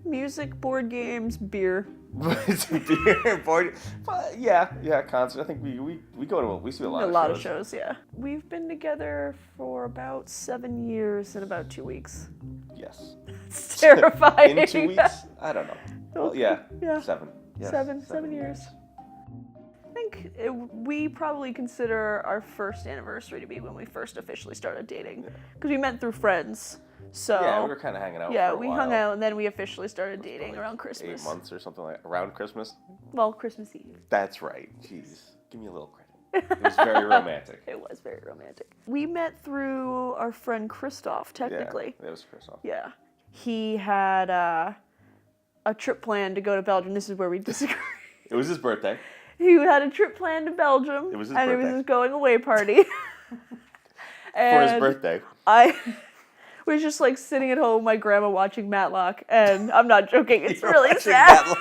Music, board games, beer. Beer, board, yeah, concert. I think we see a lot of shows. A lot of shows, yeah. We've been together for about 7 years in about 2 weeks. Yes. It's terrifying. In 2 weeks? I don't know. Well, yeah. 7. Yes, 7 years. I think we probably consider our first anniversary to be when we first officially started dating. Because we met through friends. So yeah, we were kind of hanging out. Yeah, for a we while. hung out and then we officially started dating around Christmas. 8 months or something around Christmas. Well, Christmas Eve. That's right. Jeez, give me a little credit. It was very romantic. It was very romantic. We met through our friend Christoph, technically. Yeah, it was Christoph. Yeah. He had a trip planned to go to Belgium. This is where we disagree. It was his birthday. He had a trip planned to Belgium. It was his and birthday. it was his going away party. For his birthday. I was just like sitting at home with my grandma watching Matlock, and I'm not joking, it's really sad.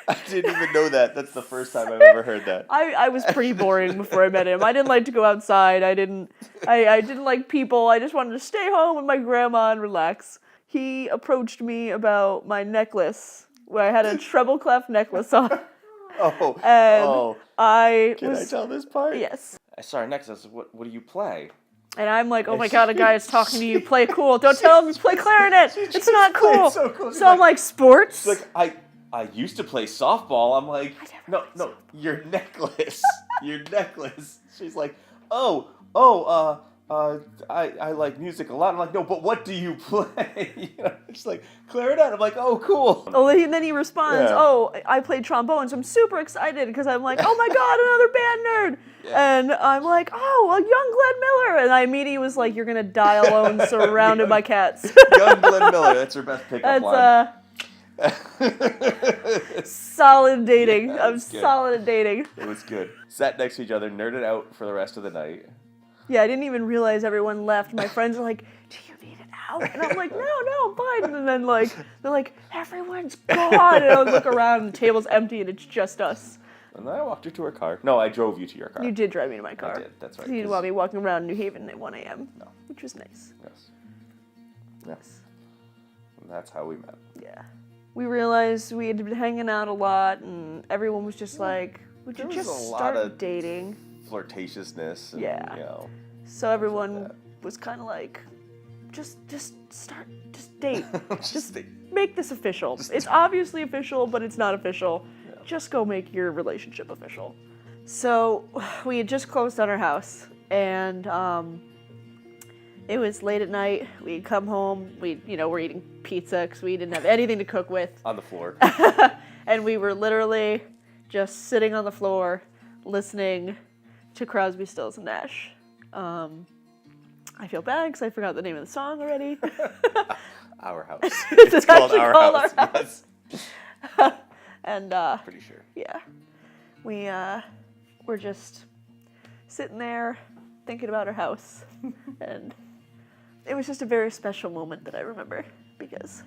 I didn't even know that. That's the first time I've ever heard that. I was pretty boring before I met him. I didn't like to go outside. I didn't like people. I just wanted to stay home with my grandma and relax. He approached me about my necklace, where I had a treble clef necklace on. Oh. Can I tell this part? Yes. I saw her next. I said, what do you play? And I'm like, oh my god, a guy is talking to you. Play cool. Don't tell him you play clarinet. It's not cool. So cool. So I'm like, sports? She's like, I used to play softball. I'm like, no, your necklace. Your necklace. She's like, I like music a lot. I'm like, no, but what do you play? She's like, clarinet. I'm like, oh, cool. Oh, and then he responds, Yeah. I play trombone, so I'm super excited because I'm like, oh my god, another band nerd. Yeah. And I'm like, oh, a young Glenn Miller. And I immediately was like, you're going to die alone surrounded by cats. Young Glenn Miller. That's her best pickup line. Solid dating. Yeah, I'm solid at dating. It was good. Sat next to each other, nerded out for the rest of the night. Yeah, I didn't even realize everyone left. My friends are like, do you need it out? And I'm like, no, I'm fine. And then they're like, everyone's gone. And I look around and the table's empty and it's just us. And then I walked her to her car. No, I drove you to your car. You did drive me to my car. I did, that's right. You didn't want me walking around New Haven at 1 a.m. No. Which was nice. Yes. And that's how we met. Yeah. We realized we had been hanging out a lot and everyone was just like, would you just start dating? Flirtatiousness. And, yeah. So everyone was kind of like, just date. just make this official. It's obviously official, but it's not official. Yeah. Just go make your relationship official. So we had just closed on our house, and it was late at night. We'd come home. We're eating pizza because we didn't have anything to cook with. On the floor. And we were literally just sitting on the floor, listening to Crosby, Stills, and Nash. I feel bad because I forgot the name of the song already. Our House. It's called Our House. Yes. And pretty sure. Yeah, we were just sitting there thinking about our house, and it was just a very special moment that I remember because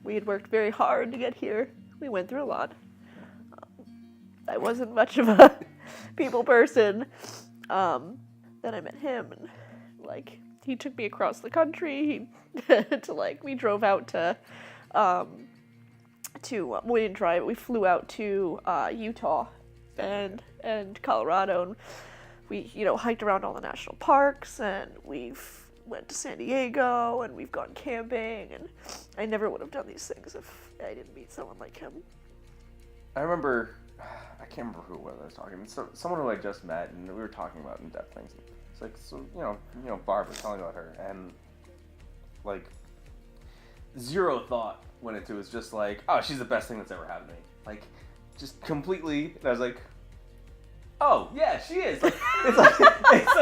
we had worked very hard to get here. We went through a lot. I wasn't much of a people person. Then I met him, and he took me across the country. We drove out to we didn't drive. We flew out to Utah and Colorado, and we hiked around all the national parks, and we've went to San Diego, and we've gone camping, and I never would have done these things if I didn't meet someone like him. I remember, I can't remember who it was I was talking to. Someone who I just met, and we were talking about in-depth things. It's like, so, Barbara telling about her, and, zero thought went into it. Was just like, oh, she's the best thing that's ever happened to me. Just completely, and I was like, oh, yeah, she is. It's like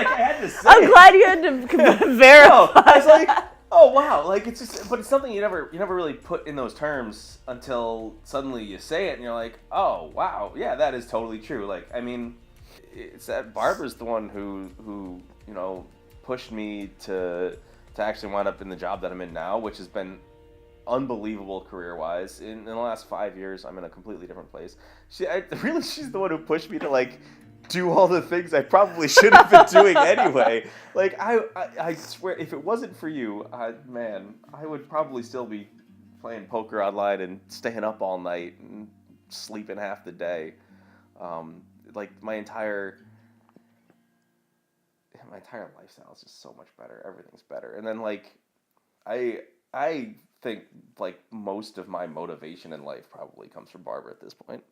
I had to say I'm glad you had to verify. I was like, oh, wow. It's just, but it's something you never really put in those terms until suddenly you say it, and you're like, oh, wow, yeah, that is totally true. It's that Barbara's the one who pushed me to actually wind up in the job that I'm in now, which has been unbelievable career-wise. In the last 5 years, I'm in a completely different place. She's the one who pushed me to do all the things I probably should have been doing anyway. I swear, if it wasn't for you, man, I would probably still be playing poker online and staying up all night and sleeping half the day. Like my entire lifestyle is just so much better. Everything's better. And then like I think like most of my motivation in life probably comes from Barbara at this point.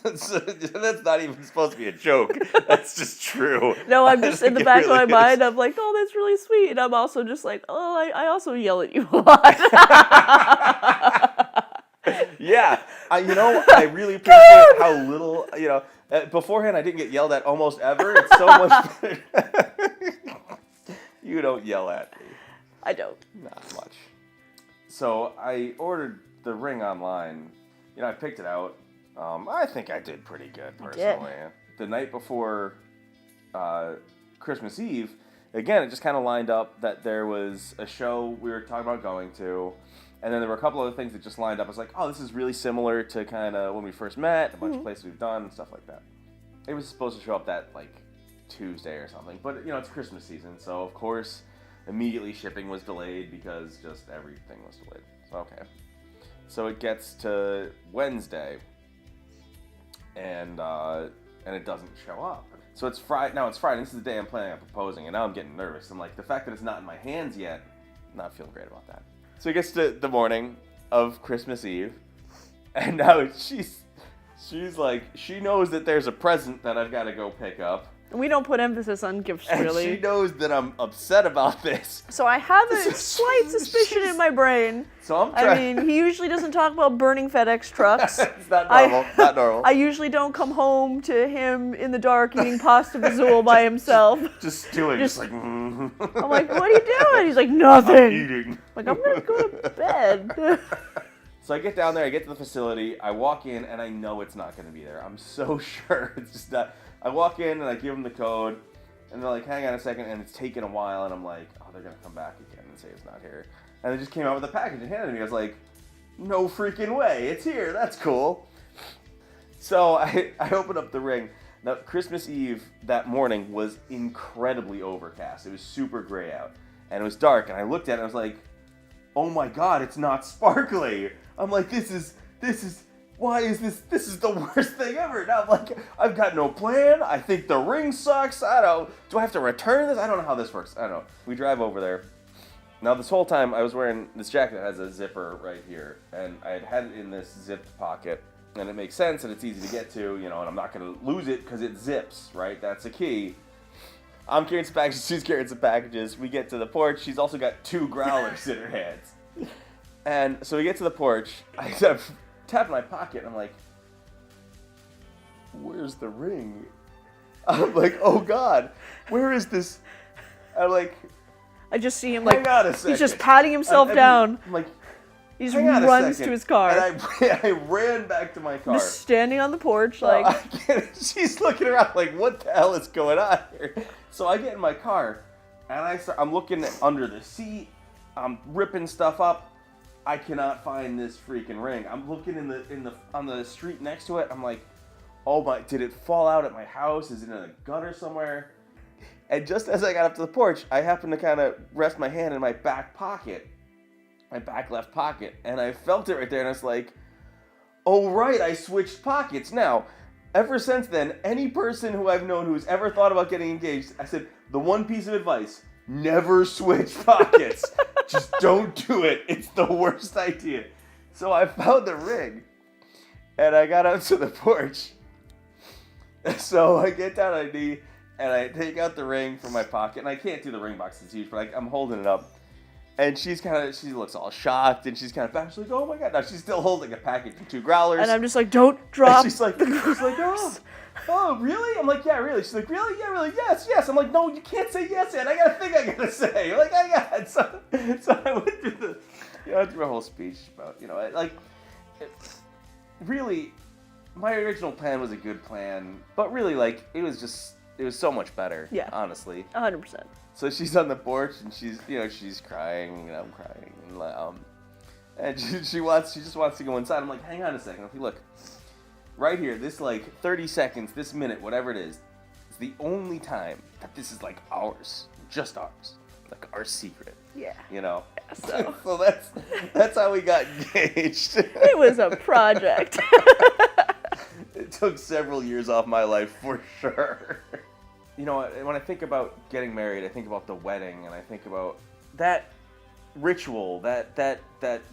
That's not even supposed to be a joke. That's just true. No, I'm just in the It back really of my mind. is. I'm like, oh, that's really sweet. And I'm also just like, oh, I also yell at you a lot. Yeah, I really appreciate how little, beforehand I didn't get yelled at almost ever. It's so much better. You don't yell at me. I don't. Not much. So I ordered the ring online. I picked it out. I think I did pretty good personally. The night before Christmas Eve, again, it just kind of lined up that there was a show we were talking about going to, and then there were a couple other things that just lined up. I was like, oh, this is really similar to kind of when we first met, a bunch of places we've done, and stuff like that. It was supposed to show up that, like, Tuesday or something, but, it's Christmas season, so, of course, immediately shipping was delayed because just everything was delayed. So, okay. So it gets to Wednesday, and it doesn't show up. So it's Friday. Now it's Friday. This is the day I'm planning on proposing, and now I'm getting nervous. I'm like, the fact that it's not in my hands yet, I'm not feeling great about that. So it gets to the morning of Christmas Eve, and now she's like, she knows that there's a present that I've got to go pick up. We don't put emphasis on gifts, And really. she knows that I'm upset about this. So I have a slight suspicion in my brain. So I'm I trying. mean, he usually doesn't talk about burning FedEx trucks. It's not normal. Not normal. I usually don't come home to him in the dark eating pasta vazul by himself. Just stewing. Just like, I'm like, what are you doing? He's like, nothing. eating. Like, I'm going to go to bed. So I get down there, I get to the facility, I walk in, and I know it's not going to be there. I'm so sure it's just not. I walk in, and I give them the code, and they're like, hang on a second, and it's taken a while, and I'm like, oh, they're going to come back again and say it's not here. And they just came out with a package and handed it to me. I was like, no freaking way, it's here, that's cool. So I opened up the ring. Now, Christmas Eve that morning was incredibly overcast. It was super gray out, and it was dark, and I looked at it, and I was like, oh my god, it's not sparkly. I'm like, why is this is the worst thing ever. Now I'm like, I've got no plan. I think the ring sucks. Do I have to return this? I don't know how this works. I don't know. We drive over there. Now this whole time I was wearing this jacket that has a zipper right here, and I had it in this zipped pocket, and it makes sense and it's easy to get to, and I'm not going to lose it because it zips, right? That's the key. I'm carrying some packages, she's carrying some packages. We get to the porch, she's also got 2 growlers in her hands. And so we get to the porch, I tap my pocket, and I'm like, where's the ring? I'm like, oh god, where is this? I'm like, I just see him hang on a second. he's just patting himself down. I'm like, He just hang on a runs second. to his car. And I ran back to my car. Just standing on the porch, Well, like, she's looking around like, what the hell is going on here? So I get in my car, and I'm looking under the seat. I'm ripping stuff up. I cannot find this freaking ring. I'm looking on the street next to it. I'm like, oh my, did it fall out at my house? Is it in a gutter somewhere? And just as I got up to the porch, I happened to kind of rest my hand in my back pocket, my back left pocket, and I felt it right there, and I was like, oh right, I switched pockets. Now, ever since then, any person who I've known who's ever thought about getting engaged, I said, the one piece of advice, never switch pockets. Just don't do it. It's the worst idea. So I found the ring, and I got out to the porch. So I get down on my knee, and I take out the ring from my pocket, and I can't do the ring box, it's huge, but I'm holding it up. And she looks all shocked, and she's kind of back. She's like, oh my god. Now she's still holding a package of 2 growlers. and I'm just like, don't drop. And she's like, oh, really? I'm like, yeah, really. She's like, really? Yeah, really? Yes. I'm like, no, you can't say yes yet. I got a thing I gotta say. Like, I got. So I went through a whole speech about, really, my original plan was a good plan, but really, like, it was so much better. Yeah. Honestly. 100%. So she's on the porch, and she's crying, and I'm crying, and she just wants to go inside. I'm like, hang on a second. Okay, look, right here, this 30 seconds, this minute, whatever it is the only time that this is ours, just ours. like our secret, Yeah. you know. So So that's how we got engaged. it was a project. It took several years off my life for sure. You know, when I think about getting married, I think about the wedding, and I think about that ritual, that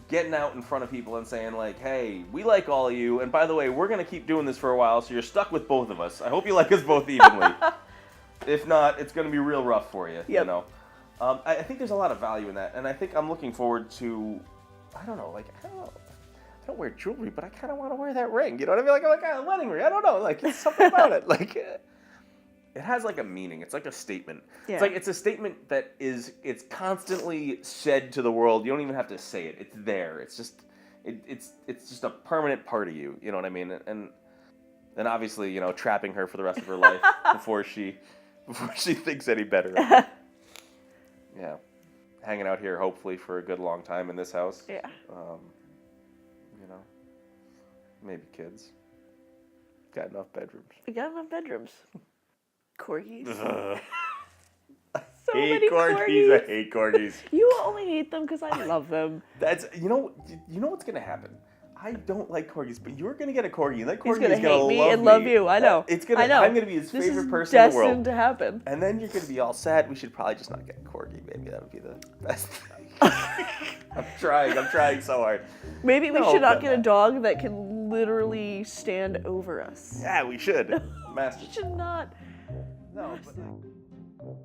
getting out in front of people and saying like, hey, we like all of you, and by the way, we're gonna keep doing this for a while, so you're stuck with both of us. I hope you like us both evenly. If not, it's gonna be real rough for you. Yep. You know, I think there's a lot of value in that, and I think I'm looking forward to, I don't know, I don't wear jewelry, but I kind of want to wear that ring. You know what I mean? Like a wedding ring. I don't know, like it's something about it. Like it has like a meaning. It's like a statement. Yeah. It's like it's a statement that it's constantly said to the world. You don't even have to say it. It's there. It's just it's just a permanent part of you. You know what I mean? And obviously, you know, trapping her for the rest of her life before she thinks any better of it. Yeah, hanging out here hopefully for a good long time in this house. Yeah. You know, maybe kids. Got enough bedrooms. We got enough bedrooms. Corgis. Ugh. So Hate many corgis. I hate corgis. You only hate them because I love them. That's you know what's gonna happen. I don't like corgis, but you're gonna get a corgi, and that corgi He's gonna is gonna hate me love and love you. I know. It's gonna. I know. I'm gonna be his This favorite is person in the world. destined to happen. And then you're gonna be all sad. We should probably just not get a corgi. Maybe that would be the best thing. I'm trying so hard. Maybe we No, should not but get a dog that can literally stand over us. Yeah, we should. We Master. should not. No, but like.